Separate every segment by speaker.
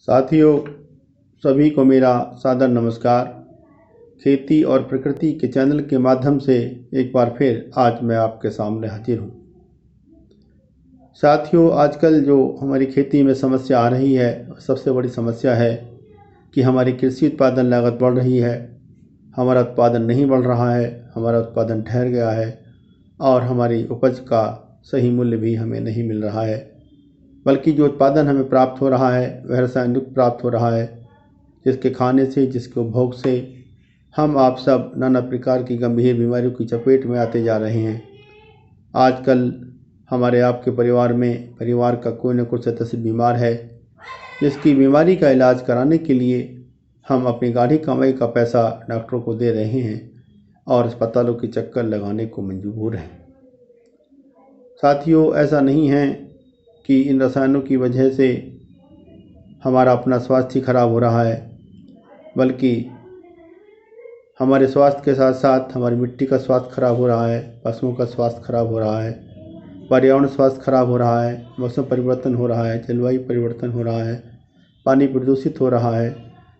Speaker 1: साथियों, सभी को मेरा सादर नमस्कार। खेती और प्रकृति के चैनल के माध्यम से एक बार फिर आज मैं आपके सामने हाजिर हूँ। साथियों, आजकल जो हमारी खेती में समस्या आ रही है, सबसे बड़ी समस्या है कि हमारी कृषि उत्पादन लागत बढ़ रही है, हमारा उत्पादन नहीं बढ़ रहा है, हमारा उत्पादन ठहर गया है और हमारी उपज का सही मूल्य भी हमें नहीं मिल रहा है। बल्कि जो उत्पादन हमें प्राप्त हो रहा है वह रसायन युक्त प्राप्त हो रहा है, जिसके खाने से, जिसके उपभोग से हम आप सब नाना प्रकार की गंभीर बीमारियों की चपेट में आते जा रहे हैं। आजकल हमारे आपके परिवार का कोई न कोई सदस्य बीमार है, जिसकी बीमारी का इलाज कराने के लिए हम अपनी गाढ़ी कमाई का पैसा डॉक्टरों को दे रहे हैं और अस्पतालों के चक्कर लगाने को मजबूर हैं। साथियों, ऐसा नहीं है कि इन रसायनों की वजह से हमारा अपना स्वास्थ्य खराब हो रहा है, बल्कि हमारे स्वास्थ्य के साथ साथ हमारी मिट्टी का स्वास्थ्य खराब हो रहा है, पशुओं का स्वास्थ्य खराब हो रहा है, पर्यावरण स्वास्थ्य खराब हो रहा है, मौसम परिवर्तन हो रहा है, जलवायु परिवर्तन हो रहा है, पानी प्रदूषित हो रहा है,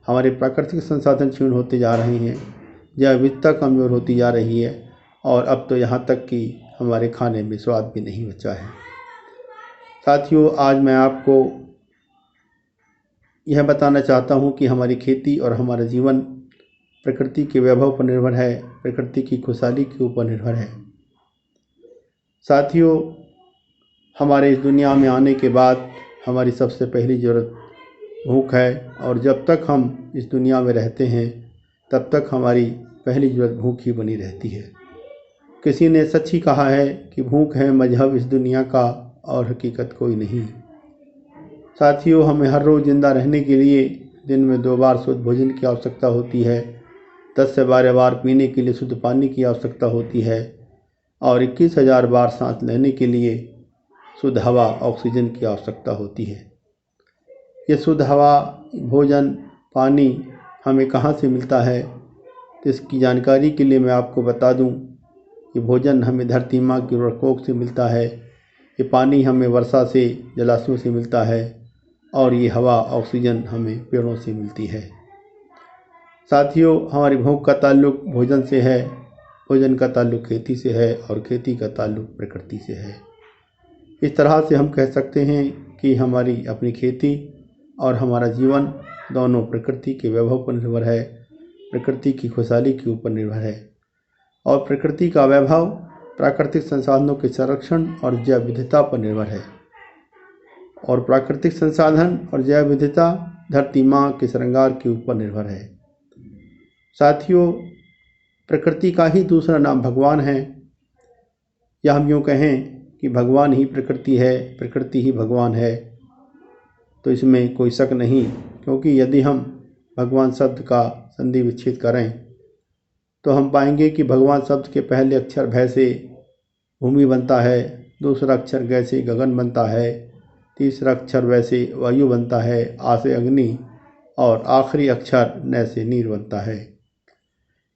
Speaker 1: हमारे प्राकृतिक संसाधन क्षीण होते जा रहे हैं, जैव विविधता कमज़ोर होती जा रही है और अब तो यहाँ तक कि हमारे खाने में स्वाद भी नहीं बचा है। साथियों, आज मैं आपको यह बताना चाहता हूँ कि हमारी खेती और हमारा जीवन प्रकृति के वैभव पर निर्भर है, प्रकृति की खुशहाली के ऊपर निर्भर है। साथियों, हमारे इस दुनिया में आने के बाद हमारी सबसे पहली ज़रूरत भूख है और जब तक हम इस दुनिया में रहते हैं तब तक हमारी पहली ज़रूरत भूख ही बनी रहती है। किसी ने सच ही कहा है कि भूख है मजहब इस दुनिया का और हकीकत कोई नहीं। साथियों, हमें हर रोज़ जिंदा रहने के लिए दिन में 2 बार शुद्ध भोजन की आवश्यकता होती है, 10 से 12 बार पीने के लिए शुद्ध पानी की आवश्यकता होती है और 21,000 बार सांस लेने के लिए शुद्ध हवा ऑक्सीजन की आवश्यकता होती है। ये शुद्ध हवा, भोजन, पानी हमें कहाँ से मिलता है, तो इसकी जानकारी के लिए मैं आपको बता दूं कि भोजन हमें धरती माँ की प्रकोप से मिलता है, ये पानी हमें वर्षा से, जलाशयों से मिलता है और ये हवा ऑक्सीजन हमें पेड़ों से मिलती है। साथियों, हमारी भूख का ताल्लुक भोजन से है, भोजन का ताल्लुक खेती से है और खेती का ताल्लुक प्रकृति से है। इस तरह से हम कह सकते हैं कि हमारी अपनी खेती और हमारा जीवन दोनों प्रकृति के वैभव पर निर्भर है, प्रकृति की खुशहाली के ऊपर निर्भर है और प्रकृति का वैभव प्राकृतिक संसाधनों के संरक्षण और जैव विविधता पर निर्भर है और प्राकृतिक संसाधन और जैव विविधता धरती माँ के श्रृंगार के ऊपर निर्भर है। साथियों, प्रकृति का ही दूसरा नाम भगवान है, या हम यूँ कहें कि भगवान ही प्रकृति है, प्रकृति ही भगवान है, तो इसमें कोई शक नहीं। क्योंकि यदि हम भगवान शब्द का संधि विच्छेद करें तो हम पाएंगे कि भगवान शब्द के पहले अक्षर भय से भूमि बनता है, दूसरा अक्षर ग से गगन बनता है, तीसरा अक्षर वै से वायु बनता है, आ से अग्नि और आखिरी अक्षर न से नीर बनता है।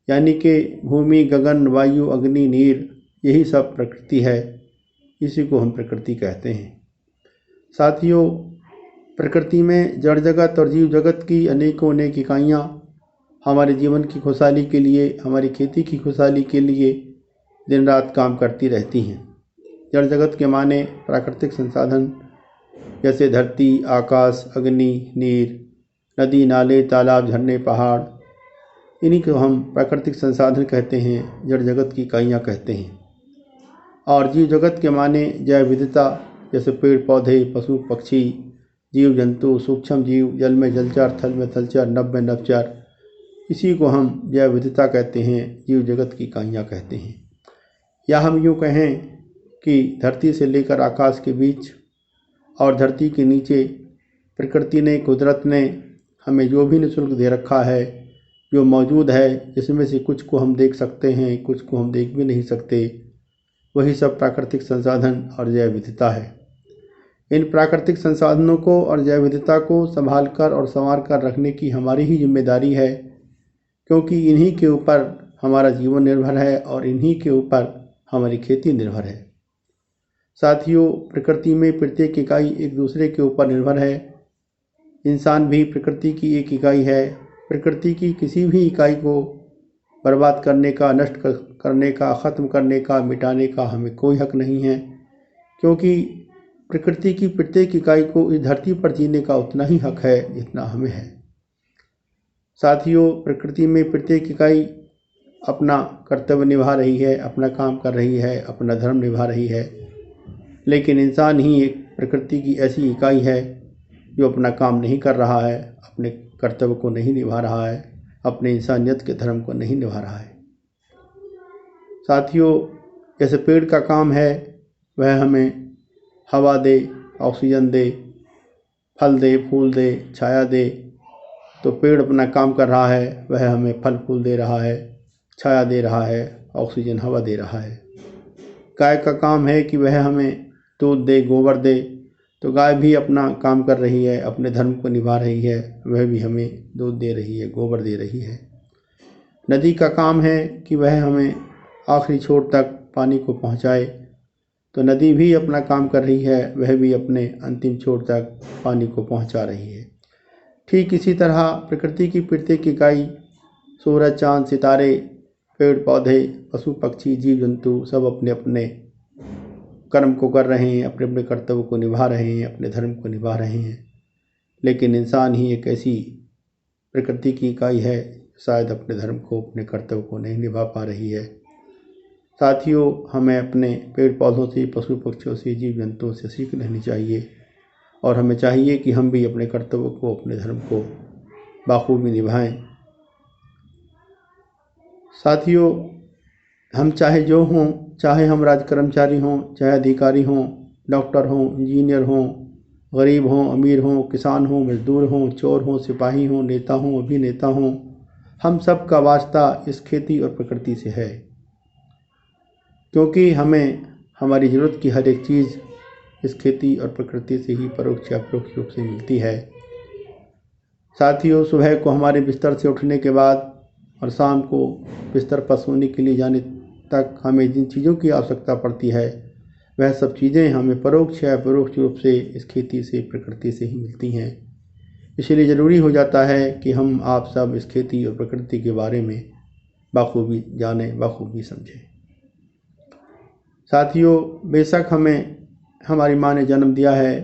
Speaker 1: यानी कि भूमि, गगन, वायु, अग्नि, नीर, यही सब प्रकृति है, इसी को हम प्रकृति कहते हैं। साथियों, प्रकृति में जड़ जगत और जीव जगत की अनेकों अनेक इकाइयाँ हमारे जीवन की खुशहाली के लिए, हमारी खेती की खुशहाली के लिए दिन रात काम करती रहती हैं। जड़ जगत के माने प्राकृतिक संसाधन जैसे धरती, आकाश, अग्नि, नीर, नदी, नाले, तालाब, झरने, पहाड़, इन्हीं को हम प्राकृतिक संसाधन कहते हैं, जड़ जगत की इकाइयाँ कहते हैं। और जीव जगत के माने जैव विविधता जैसे पेड़ पौधे, पशु पक्षी, जीव जंतु, सूक्ष्म जीव, जल में जलचर, थल में थलचर, नभ में नभचर, इसी को हम जैव विविधता कहते हैं, जीव जगत की इकाइयाँ कहते हैं। या हम यूँ कहें कि धरती से लेकर आकाश के बीच और धरती के नीचे प्रकृति ने, कुदरत ने हमें जो भी निःशुल्क दे रखा है, जो मौजूद है, जिसमें से कुछ को हम देख सकते हैं, कुछ को हम देख भी नहीं सकते, वही सब प्राकृतिक संसाधन और जैव विविधता है। इन प्राकृतिक संसाधनों को और जैव विविधता को संभाल कर और संवार कर रखने की हमारी ही जिम्मेदारी है, क्योंकि इन्हीं के ऊपर हमारा जीवन निर्भर है और इन्हीं के ऊपर हमारी खेती निर्भर है। साथियों, प्रकृति में प्रत्येक इकाई एक दूसरे के ऊपर निर्भर है, इंसान भी प्रकृति की एक इकाई है। प्रकृति की किसी भी इकाई को बर्बाद करने का, नष्ट करने का, ख़त्म करने का, मिटाने का हमें कोई हक नहीं है, क्योंकि प्रकृति की प्रत्येक इकाई को इस धरती पर जीने का उतना ही हक है जितना हमें है। साथियों, प्रकृति में प्रत्येक इकाई अपना कर्तव्य निभा रही है, अपना काम कर रही है, अपना धर्म निभा रही है, लेकिन इंसान ही एक प्रकृति की ऐसी इकाई है जो अपना काम नहीं कर रहा है, अपने कर्तव्य को नहीं निभा रहा है, अपने इंसानियत के धर्म को नहीं निभा रहा है। साथियों, जैसे पेड़ का काम है वह हमें हवा दे, ऑक्सीजन दे, फल दे, फूल दे, छाया दे, तो पेड़ अपना काम कर रहा है, वह हमें फल फूल दे रहा है, छाया दे रहा है, ऑक्सीजन हवा दे रहा है। गाय का काम है कि वह हमें दूध दे, गोबर दे, तो गाय भी अपना काम कर रही है, अपने धर्म को निभा रही है, वह भी हमें दूध दे रही है, गोबर दे रही है। नदी का काम है कि वह हमें आखिरी छोर तक पानी को पहुंचाए, तो नदी भी अपना काम कर रही है, वह भी अपने अंतिम छोर तक पानी को पहुंचा रही है। ठीक इसी तरह प्रकृति की प्रत्येक इकाई, सूरज, चाँद, सितारे, पेड़ पौधे, पशु पक्षी, जीव जंतु सब अपने अपने कर्म को कर रहे हैं, अपने अपने कर्तव्य को निभा रहे हैं, अपने धर्म को निभा रहे हैं, लेकिन इंसान ही एक ऐसी प्रकृति की इकाई है शायद अपने धर्म को, अपने कर्तव्य को नहीं निभा पा रही है। साथियों, हमें अपने पेड़ पौधों से, पशु पक्षियों से, जीव जंतुओं से सीख लेनी चाहिए और हमें चाहिए कि हम भी अपने कर्तव्य को, अपने धर्म को बाखूबी निभाएं। साथियों, हम चाहे जो हों, चाहे हम राज कर्मचारी हों, चाहे अधिकारी हों, डॉक्टर हों, इंजीनियर हों, गरीब हों, अमीर हों, किसान हों, मजदूर हों, चोर हों, सिपाही हों, नेता हों, अभिनेता हों, हम सब का वास्ता इस खेती और प्रकृति से है, क्योंकि हमें हमारी ज़रूरत की हर एक चीज़ इस खेती और प्रकृति से ही परोक्ष या परोक्ष रूप से मिलती है। साथियों, सुबह को हमारे बिस्तर से उठने के बाद और शाम को बिस्तर पर सोने के लिए जाने तक हमें जिन चीज़ों की आवश्यकता पड़ती है वह सब चीज़ें हमें परोक्ष या परोक्ष रूप से इस खेती से, प्रकृति से ही मिलती हैं। इसलिए ज़रूरी हो जाता है कि हम आप सब इस खेती और प्रकृति के बारे में बाखूबी जानें, बाखूबी समझें। साथियों, बेशक हमें हमारी माँ ने जन्म दिया है,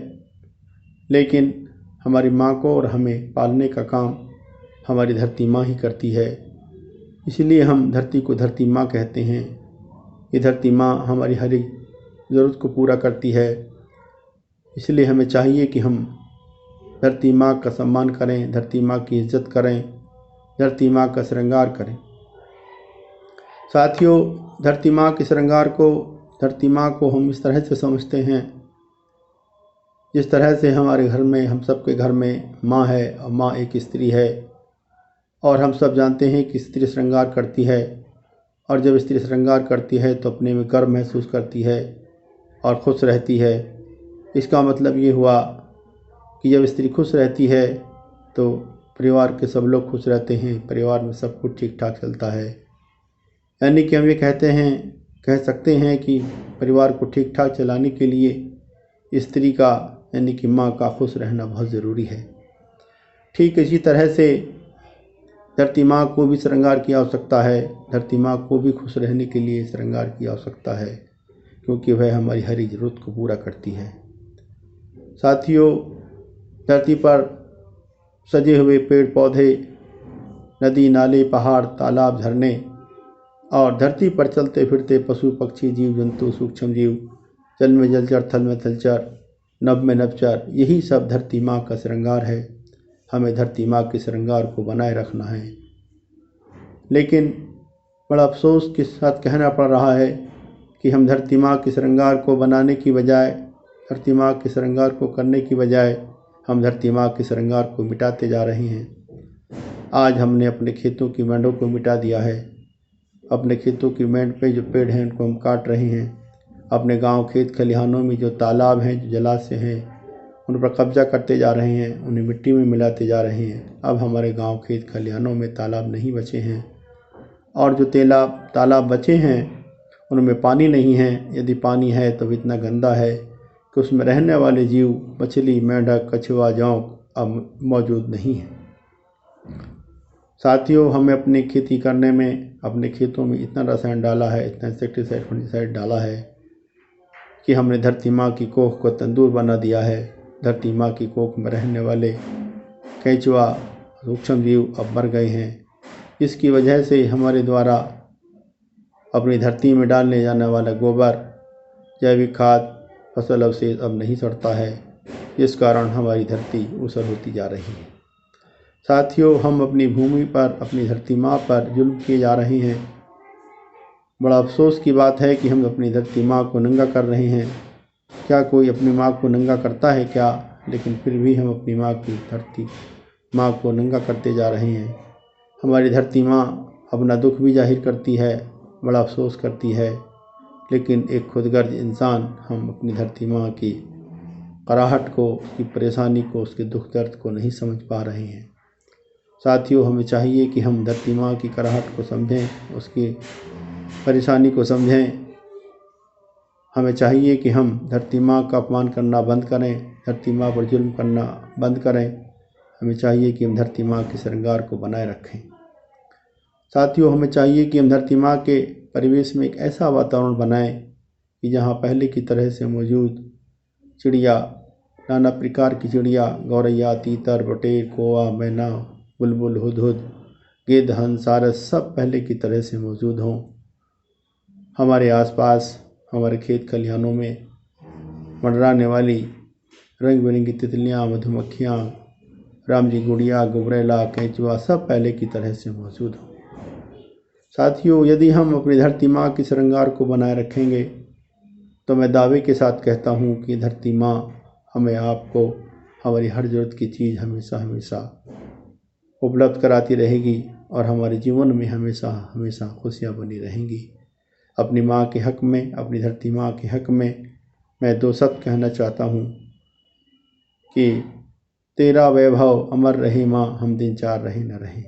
Speaker 1: लेकिन हमारी माँ को और हमें पालने का काम हमारी धरती माँ ही करती है। इसलिए हम धरती को धरती माँ कहते हैं। ये धरती माँ हमारी हर एक ज़रूरत को पूरा करती है, इसलिए हमें चाहिए कि हम धरती माँ का सम्मान करें, धरती माँ की इज्जत करें, धरती माँ का श्रृंगार करें। साथियों, धरती माँ के श्रृंगार को, धरती माँ को हम इस तरह से समझते हैं जिस तरह से हमारे घर में, हम सब के घर में माँ है और माँ एक स्त्री है, और हम सब जानते हैं कि स्त्री श्रृंगार करती है, और जब स्त्री श्रृंगार करती है तो अपने में गर्व महसूस करती है और खुश रहती है। इसका मतलब ये हुआ कि जब स्त्री खुश रहती है तो परिवार के सब लोग खुश रहते हैं, परिवार में सब कुछ ठीक ठाक चलता है। यानी कि हम ये कह सकते हैं कि परिवार को ठीक ठाक चलाने के लिए स्त्री का, यानी कि माँ का खुश रहना बहुत ज़रूरी है। ठीक इसी तरह से धरती माँ को भी श्रृंगार की आवश्यकता है, धरती माँ को भी खुश रहने के लिए श्रृंगार की आवश्यकता है, क्योंकि वह हमारी हर एक ज़रूरत को पूरा करती है। साथियों, धरती पर सजे हुए पेड़ पौधे, नदी नाले, पहाड़, तालाब, झरने और धरती पर चलते फिरते पशु पक्षी, जीव जंतु, सूक्ष्म जीव, जल में जलचर, थल में थलचर, नभ में नभचर, यही सब धरती माँ का श्रृंगार है। हमें धरती माँ के श्रृंगार को बनाए रखना है। लेकिन बड़ा अफसोस के साथ कहना पड़ रहा है कि हम धरती माँ के श्रृंगार को बनाने की बजाय, धरती माँ के श्रृंगार को करने की बजाय हम धरती माँ के श्रृंगार को मिटाते जा रहे हैं। आज हमने अपने खेतों की मेंढों को मिटा दिया है, अपने खेतों की मेंढ पे जो पेड़ हैं उनको हम काट रहे हैं, अपने गांव, खेत, खलिहानों में जो तालाब हैं, जो जलाशय हैं, उन पर कब्जा करते जा रहे हैं, उन्हें मिट्टी में मिलाते जा रहे हैं। अब हमारे गांव, खेत, खलिहानों में तालाब नहीं बचे हैं, और जो तालाब बचे हैं उनमें पानी नहीं है। यदि पानी है तो इतना गंदा है कि उसमें रहने वाले जीव, मछली, मेंढक, कछुआ, जोंक अब मौजूद नहीं है। साथियों, हमें अपनी खेती करने में अपने खेतों में इतना रसायन डाला है, इतना इंसेक्टिसाइड फंगिसाइड डाला है कि हमने धरती माँ की कोख को तंदूर बना दिया है। धरती माँ की कोख में रहने वाले केंचुआ सूक्ष्म जीव अब मर गए हैं। इसकी वजह से हमारे द्वारा अपनी धरती में डालने जाने वाला गोबर, जैविक खाद, फसल अवशेष अब नहीं सड़ता है, जिस कारण हमारी धरती ऊसर होती जा रही है। साथियों, हम अपनी भूमि पर, अपनी धरती माँ पर जुल्म किए जा रहे हैं। बड़ा अफसोस की बात है कि हम अपनी धरती माँ को नंगा कर रहे हैं। क्या कोई अपनी माँ को नंगा करता है क्या? लेकिन फिर भी हम अपनी माँ की धरती माँ को नंगा करते जा रहे हैं। हमारी धरती माँ अपना दुख भी जाहिर करती है, बड़ा अफसोस करती है, लेकिन एक खुदगर्ज इंसान हम अपनी धरती माँ की कराहट को, उसकी परेशानी को, उसके दुख दर्द को नहीं समझ पा रहे हैं। साथियों, हमें चाहिए कि हम धरती माँ की कराहट को समझें, उसकी परेशानी को समझें। हमें चाहिए कि हम धरती माँ का अपमान करना बंद करें, धरती माँ पर जुल्म करना बंद करें। हमें चाहिए कि हम धरती माँ के श्रृंगार को बनाए रखें। साथियों, हमें चाहिए कि हम धरती माँ के परिवेश में एक ऐसा वातावरण बनाएं कि जहाँ पहले की तरह से मौजूद चिड़िया, नाना प्रकार की चिड़िया, गौरैया, तीतर, बटेर, कौवा, मैना, बुलबुल, हुदहुद, गिद्ध, हंस, सारस सब पहले की तरह से मौजूद हों। हमारे आसपास, हमारे खेत खलिहानों में मंडराने वाली रंग बिरंगी तितलियाँ, मधुमक्खियाँ, राम जी गुड़िया, गुबरैला, केंचुआ सब पहले की तरह से मौजूद हों। साथियों, यदि हम अपनी धरती माँ के श्रृंगार को बनाए रखेंगे तो मैं दावे के साथ कहता हूँ कि धरती माँ हमें, आपको, हमारी हर ज़रूरत की चीज़ हमेशा हमेशा उपलब्ध कराती रहेगी और हमारे जीवन में हमेशा हमेशा खुशियाँ बनी रहेंगी। अपनी माँ के हक़ में, अपनी धरती माँ के हक़ में मैं दो शब्द कहना चाहता हूँ कि तेरा वैभव अमर रहे माँ, हम दिन चार रहे न रहे।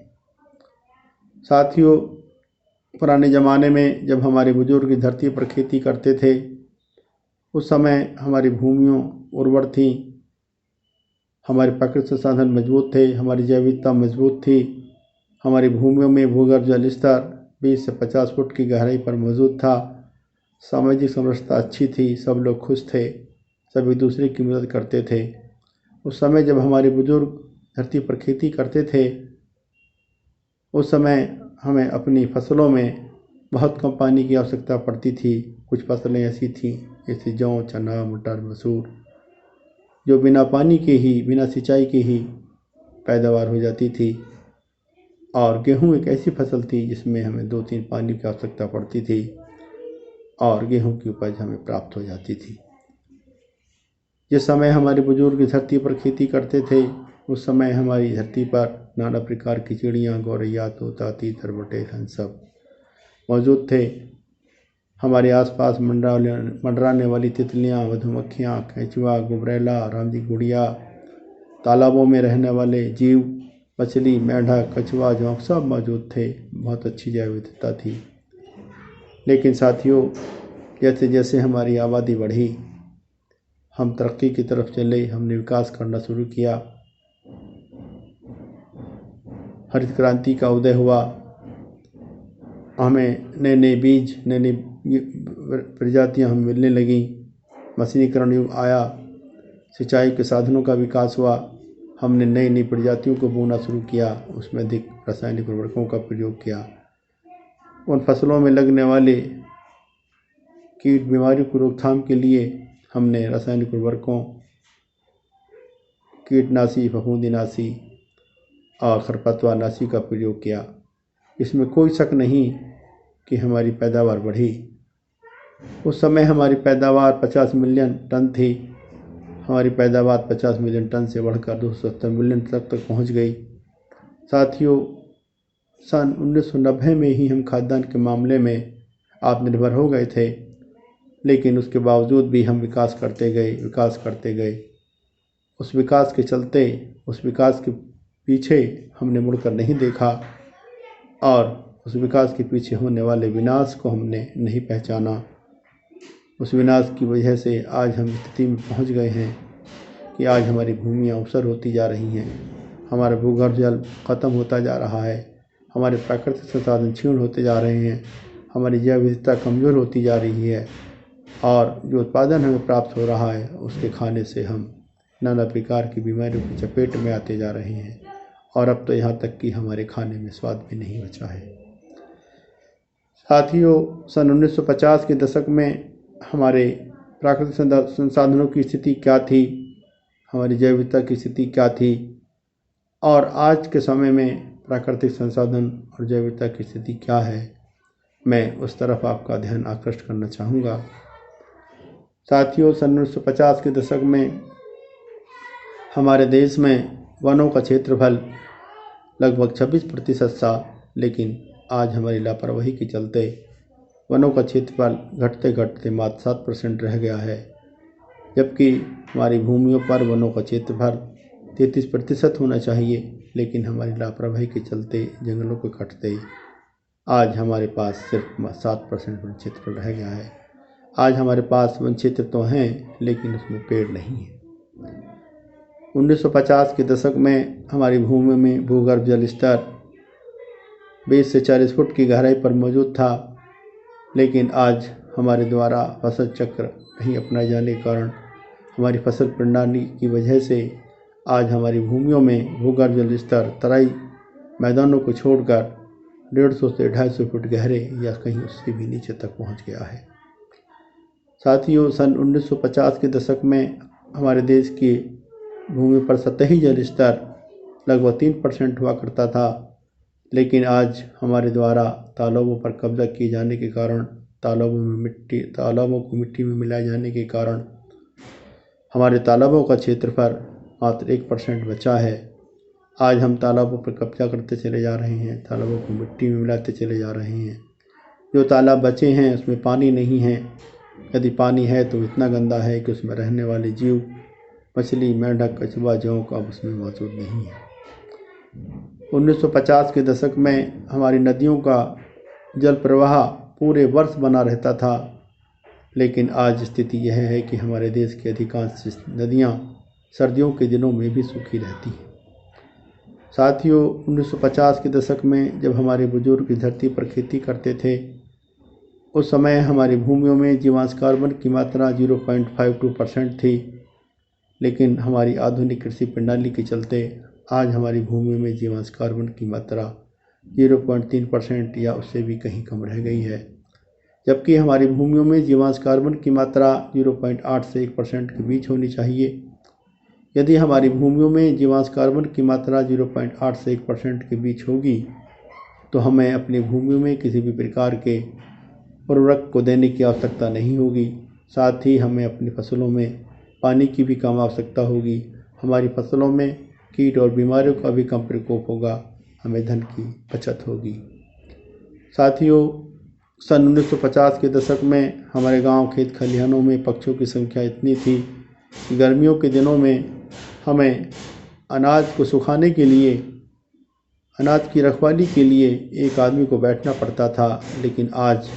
Speaker 1: साथियों, पुराने ज़माने में जब हमारे बुजुर्ग धरती पर खेती करते थे, उस समय हमारी भूमियों उर्वर थी, हमारे प्राकृतिक संसाधन मजबूत थे, हमारी जैविकता मजबूत थी, हमारी भूमियों में भूगर्भ जल स्तर 20 से 50 फुट की गहराई पर मौजूद था। सामाजिक समरसता अच्छी थी, सब लोग खुश थे, सब एक दूसरे की मदद करते थे। उस समय जब हमारे बुजुर्ग धरती पर खेती करते थे, उस समय हमें अपनी फसलों में बहुत कम पानी की आवश्यकता पड़ती थी। कुछ फसलें ऐसी थीं जैसे जौ, चना, मटर, मसूर, जो बिना पानी के ही, बिना सिंचाई के ही पैदावार हो जाती थी। और गेहूँ एक ऐसी फसल थी जिसमें हमें 2-3 पानी की आवश्यकता पड़ती थी और गेहूँ की उपज हमें प्राप्त हो जाती थी। जिस समय हमारे बुजुर्ग धरती पर खेती करते थे, उस समय हमारी धरती पर नाना प्रकार की चिड़ियाँ, गौरैया, तोता, तीतर, बटेर, हंस सब मौजूद थे। हमारे आसपास मंडराने वाली तितलियाँ, मधुमक्खियाँ, केंचुआ, गुबरैला, राम जी गुड़िया, तालाबों में रहने वाले जीव, मछली, मेंढक, कछुआ, जोंक सब मौजूद थे। बहुत अच्छी जैव विविधता थी। लेकिन साथियों, जैसे जैसे हमारी आबादी बढ़ी, हम तरक्की की तरफ चले, हमने विकास करना शुरू किया, हरित क्रांति का उदय हुआ, हमें नए नए बीज, नई नई प्रजातियाँ हमें मिलने लगीं, मशीनीकरण युग आया, सिंचाई के साधनों का विकास हुआ, हमने नई नई प्रजातियों को बोना शुरू किया, उसमें अधिक रासायनिक उर्वरकों का प्रयोग किया। उन फसलों में लगने वाले कीट बीमारियों की रोकथाम के लिए हमने रासायनिक उर्वरकों, कीटनाशी, फफूंदीनाशी और खरपतवारनाशी का प्रयोग किया। इसमें कोई शक नहीं कि हमारी पैदावार बढ़ी। उस समय हमारी पैदावार 50 मिलियन टन थी। हमारी पैदावार 50 मिलियन टन से बढ़कर 270 मिलियन तक पहुंच गई। साथियों, सन 1990 में ही हम खाद्यान्न के मामले में आत्मनिर्भर हो गए थे, लेकिन उसके बावजूद भी हम विकास करते गए। उस विकास के चलते, उस विकास के पीछे हमने मुड़कर नहीं देखा और उस विकास के पीछे होने वाले विनाश को हमने नहीं पहचाना। उस विनाश की वजह से आज हम स्थिति में पहुंच गए हैं कि आज हमारी भूमियाँ ऊसर होती जा रही हैं, हमारा भूगर्भ जल ख़त्म होता जा रहा है, हमारे प्राकृतिक संसाधन क्षीण होते जा रहे हैं, हमारी जैव विविधता कमज़ोर होती जा रही है और जो उत्पादन हमें प्राप्त हो रहा है उसके खाने से हम नाना प्रकार की बीमारियों की चपेट में आते जा रहे हैं और अब तो यहाँ तक कि हमारे खाने में स्वाद भी नहीं बचा है। साथियों, सन 1950 के दशक में हमारे प्राकृतिक संसाधनों की स्थिति क्या थी, हमारी जैव विविधता की स्थिति क्या थी और आज के समय में प्राकृतिक संसाधन और जैव विविधता की स्थिति क्या है, मैं उस तरफ आपका ध्यान आकृष्ट करना चाहूँगा। साथियों, सन 1950 के दशक में हमारे देश में वनों का क्षेत्रफल लगभग 26% था, लेकिन आज हमारी लापरवाही के चलते वनों का क्षेत्रफल घटते घटते मात्र 7% रह गया है, जबकि हमारी भूमियों पर वनों का क्षेत्रफल 33% होना चाहिए, लेकिन हमारी लापरवाही के चलते जंगलों को काटते आज हमारे पास सिर्फ 7% वन क्षेत्र रह गया है। आज हमारे पास वन क्षेत्र तो हैं, लेकिन उसमें पेड़ नहीं है। 1950 के दशक में हमारी भूमि में भूगर्भ जल स्तर 20 से 40 फुट की गहराई पर मौजूद था, लेकिन आज हमारे द्वारा फसल चक्र नहीं अपनाए जाने के कारण, हमारी फसल प्रणाली की वजह से आज हमारी भूमियों में भूगर्भ जल स्तर तराई मैदानों को छोड़कर 150 से 250 फुट गहरे या कहीं उससे भी नीचे तक पहुंच गया है। साथियों, सन 1950 के दशक में हमारे देश की भूमि पर सतही जल स्तर लगभग 3% हुआ करता था, लेकिन आज हमारे द्वारा तालाबों पर कब्जा किए जाने के कारण, तालाबों को मिट्टी में मिलाए जाने के कारण हमारे तालाबों का क्षेत्रफल मात्र 1% बचा है। आज हम तालाबों पर कब्जा करते चले जा रहे हैं, तालाबों को मिट्टी में मिलाते चले जा रहे हैं। जो तालाब बचे हैं उसमें पानी नहीं है, यदि पानी है तो इतना गंदा है कि उसमें रहने वाले जीव, मछली, मेंढक, कछुआ, जोंक अब उसमें मौजूद नहीं है। 1950 के दशक में हमारी नदियों का जल प्रवाह पूरे वर्ष बना रहता था, लेकिन आज स्थिति यह है कि हमारे देश की अधिकांश नदियाँ सर्दियों के दिनों में भी सूखी रहती हैं। साथियों, 1950 के दशक में जब हमारे बुजुर्ग इस धरती पर खेती करते थे, उस समय हमारी भूमियों में जीवांश कार्बन की मात्रा 0.52% थी, लेकिन हमारी आधुनिक कृषि प्रणाली के चलते आज हमारी भूमि में जीवांश कार्बन की मात्रा 0.3% या उससे भी कहीं कम रह गई है, जबकि हमारी भूमियों में जीवांश कार्बन की मात्रा 0.8 से 1% के बीच होनी चाहिए। यदि हमारी भूमियों में जीवांश कार्बन की मात्रा 0.8 से 1% के बीच होगी तो हमें अपनी भूमियों में किसी भी प्रकार के उर्वरक को देने की आवश्यकता नहीं होगी। साथ ही हमें अपनी फसलों में पानी की भी कम आवश्यकता होगी, हमारी फसलों में कीट और बीमारियों का भी कम प्रकोप होगा, हमें धन की बचत होगी। साथियों, सन 1950 के दशक में हमारे गांव, खेत खलिहानों में पक्षियों की संख्या इतनी थी कि गर्मियों के दिनों में हमें अनाज को सुखाने के लिए, अनाज की रखवाली के लिए एक आदमी को बैठना पड़ता था, लेकिन आज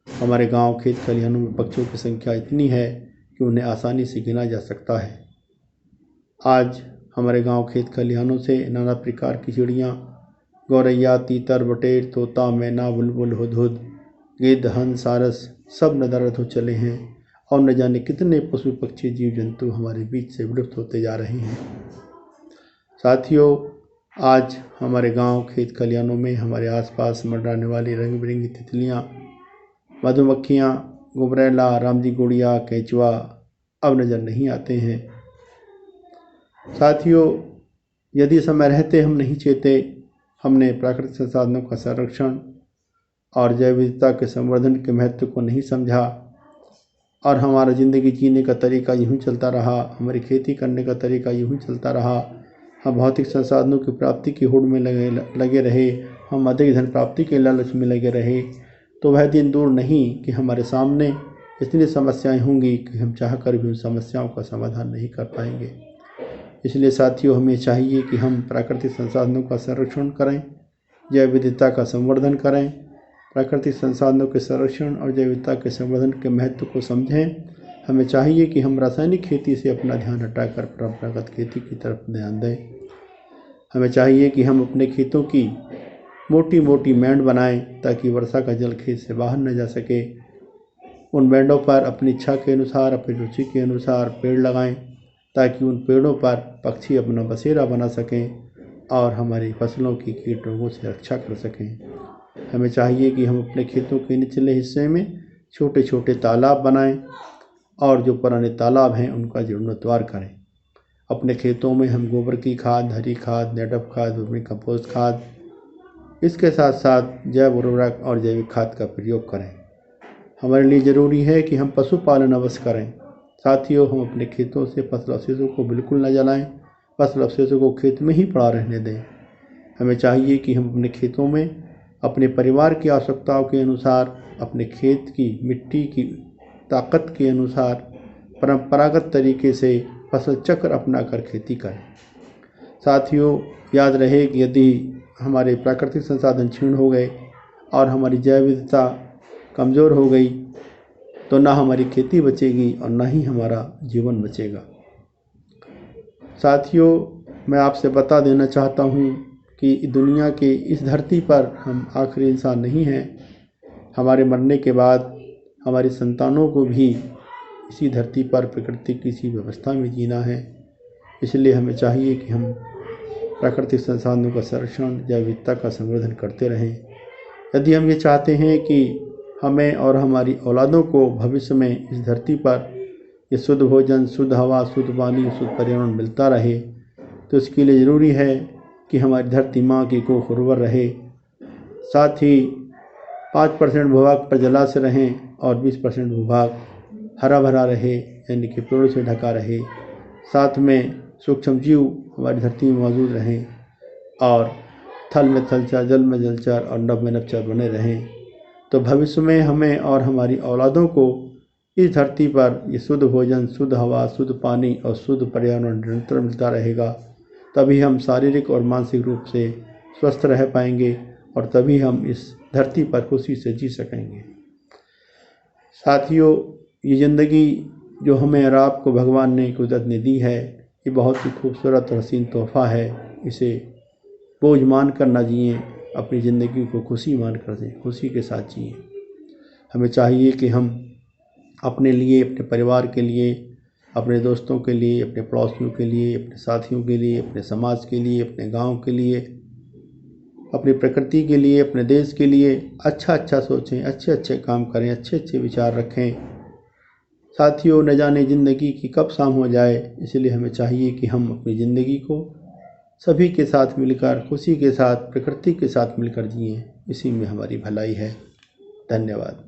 Speaker 1: हमारे गांव, खेत खलिहानों में पक्षियों की संख्या इतनी है कि उन्हें आसानी से गिना जा सकता है। आज हमारे गांव, खेत खलिहानों से नाना प्रकार की चिड़ियाँ, गौरैया, तीतर, बटेर, तोता, मैना, बुलबुल, हुदहुद, गिद्ध, हंस, सारस सब नदारद हो चले हैं और न जाने कितने पशु पक्षी, जीव जंतु हमारे बीच से विलुप्त होते जा रहे हैं। साथियों, आज हमारे गांव, खेत खलिहानों में हमारे आसपास मंडराने वाली रंग बिरंगी तितलियाँ, मधुमक्खियाँ, गुबरैला, रामजी गुड़िया, केंचुआ अब नज़र नहीं आते हैं। साथियों, यदि समय रहते हम नहीं चाहते, हमने प्राकृतिक संसाधनों का संरक्षण और जैव विविधता के संवर्धन के महत्व को नहीं समझा और हमारा ज़िंदगी जीने का तरीका यूँ चलता रहा, हमारी खेती करने का तरीका यूँ चलता रहा, हम भौतिक संसाधनों की प्राप्ति की होड़ में लगे रहे, हम अधिक धन प्राप्ति के लालच में लगे रहे, तो वह दिन दूर नहीं कि हमारे सामने इतनी समस्याएं होंगी कि हम चाहकर भी उन समस्याओं का समाधान नहीं कर पाएंगे। इसलिए साथियों, हमें चाहिए कि हम प्राकृतिक संसाधनों का संरक्षण करें, जैव विविधता का संवर्धन करें, प्राकृतिक संसाधनों के संरक्षण और जैव विविधता के संवर्धन के महत्व को समझें, हमें चाहिए कि हम रासायनिक खेती से अपना ध्यान हटाकर परंपरागत खेती की तरफ ध्यान दें। हमें चाहिए कि हम अपने खेतों की मोटी मोटी मैंड बनाएं ताकि वर्षा का जल खेत से बाहर न जा सके। उन मैंडों पर अपनी इच्छा के अनुसार, अपनी रुचि के अनुसार पेड़ लगाएं ताकि उन पेड़ों पर पक्षी अपना बसेरा बना सकें और हमारी फसलों की कीट रोगों से रक्षा कर सकें। हमें चाहिए कि हम अपने खेतों के निचले हिस्से में छोटे छोटे तालाब बनाएं और जो पुराने तालाब हैं उनका जीर्णोद्धार करें। अपने खेतों में हम गोबर की खाद, हरी खाद, नेटअप खाद, वर्मी कंपोस्ट खाद, इसके साथ साथ जैव उर्वरक और जैविक खाद का प्रयोग करें। हमारे लिए ज़रूरी है कि हम पशुपालन अवश्य करें। साथियों, हम अपने खेतों से फसल अवशेषों को बिल्कुल न जलाएं, फसल अवशेषों को खेत में ही पड़ा रहने दें। हमें चाहिए कि हम अपने खेतों में अपने परिवार की आवश्यकताओं के अनुसार, अपने खेत की मिट्टी की ताकत के अनुसार परंपरागत तरीके से फसल चक्र अपनाकर खेती करें। साथियों, याद रहे कि यदि हमारे प्राकृतिक संसाधन क्षीण हो गए और हमारी जैव विविधता कमज़ोर हो गई तो ना हमारी खेती बचेगी और ना ही हमारा जीवन बचेगा। साथियों, मैं आपसे बता देना चाहता हूँ कि दुनिया के इस धरती पर हम आखिरी इंसान नहीं हैं। हमारे मरने के बाद हमारी संतानों को भी इसी धरती पर प्रकृति की इसी व्यवस्था में जीना है। इसलिए हमें चाहिए कि हम प्राकृतिक संसाधनों का संरक्षण, जैव विविधता का संवर्धन करते रहें। यदि हम ये चाहते हैं कि हमें और हमारी औलादों को भविष्य में इस धरती पर ये शुद्ध भोजन, शुद्ध हवा, शुद्ध पानी, शुद्ध पर्यावरण मिलता रहे, तो इसके लिए ज़रूरी है कि हमारी धरती माँ की कोख उर्वर रहे। साथ ही 5% भूभाग पर जलाशय रहें और 20% भूभाग हरा भरा रहे, यानी कि पेड़ों से ढका रहे। साथ में सूक्ष्म जीव हमारी धरती में मौजूद रहें और थल में थलचर, जल में जलचर और नभ में नभचर बने रहें। तो भविष्य में हमें और हमारी औलादों को इस धरती पर ये शुद्ध भोजन, शुद्ध हवा, शुद्ध पानी और शुद्ध पर्यावरण निरंतर मिलता रहेगा। तभी हम शारीरिक और मानसिक रूप से स्वस्थ रह पाएंगे और तभी हम इस धरती पर खुशी से जी सकेंगे। साथियों, ये ज़िंदगी जो हमें और आपको भगवान ने कुदरत ने दी है, ये बहुत ही खूबसूरत और हसीन तोहफ़ा है। इसे बोझ मान कर ना जिएँ, अपनी ज़िंदगी को खुशी मान कर दें, खुशी के साथ जिएँ। हमें चाहिए कि हम अपने लिए, अपने परिवार के लिए, अपने दोस्तों के लिए, अपने पड़ोसियों के लिए, अपने साथियों के लिए, अपने समाज के लिए, अपने गांव के लिए, अपनी प्रकृति के लिए, अपने देश के लिए अच्छा सोचें, अच्छे काम करें, अच्छे विचार रखें। साथियों, न जाने ज़िंदगी की कब शाम हो जाए, इसलिए हमें चाहिए कि हम अपनी ज़िंदगी को सभी के साथ मिलकर, खुशी के साथ, प्रकृति के साथ मिलकर जिएं। इसी में हमारी भलाई है। धन्यवाद।